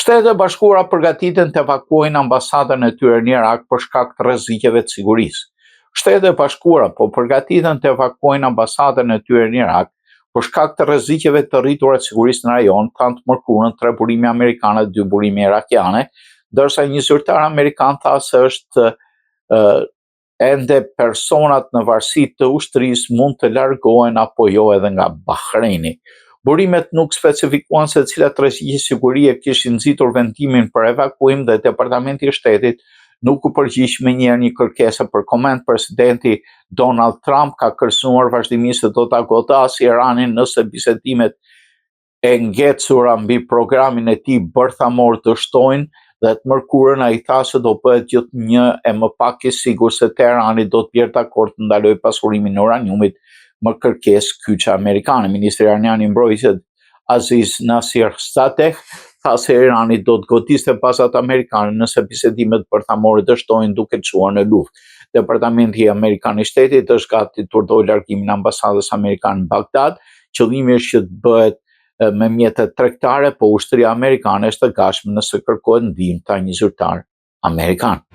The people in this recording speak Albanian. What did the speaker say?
Shtetet e Bashkuara përgatiten të evakuojnë ambasadën e tyre në Irak për shkak të rrezikeve të sigurisë. Shtetet e Bashkuara po përgatiten të evakuojnë ambasadën e tyre në Irak për shkak të rrezikeve të rritura të sigurisë në rajon, kanë të mërkurën 3 burime amerikane dhe 2 burime irakiane, ndërsa një zyrtar amerikan tha se është ende personat në varësi të ushtrisë mund të largohen apo jo edhe nga Bahreini. Burimet nuk specifikuan se cilat rreziqe sigurie kishin nxitur vendimin për evakuim dhe Departamenti i Shtetit nuk u përgjigj me një kërkesë për koment. Presidenti Donald Trump ka kërcënuar vazhdimisht se do ta godasë Iranin nëse bisedimet e ngecura mbi programin e tij bërthamor dështojnë, dhe të mërkurën ai tha se do bëhet gjithnjë e më pak i sigurt se Teherani do të bjerë dakord të ndalojë pasurimin e uraniumit më kërkesë kyçe amerikane. Ministri iranian i mbrojtjes Aziz Nasir Zadeh tha se Irani do të godiste bazat amerikane nëse bisedimet bërthamore dështojnë duke çuar në luftë. Departamenti amerikan i Shtetit është gati të urdhërojë largimin e ambasadës amerikane në Bagdad. Qëllimi është që të bëhet me mjetet tregtare, po ushtria amerikane është e gatshme nëse kërkohet ndihmë nga një zyrtar amerikan.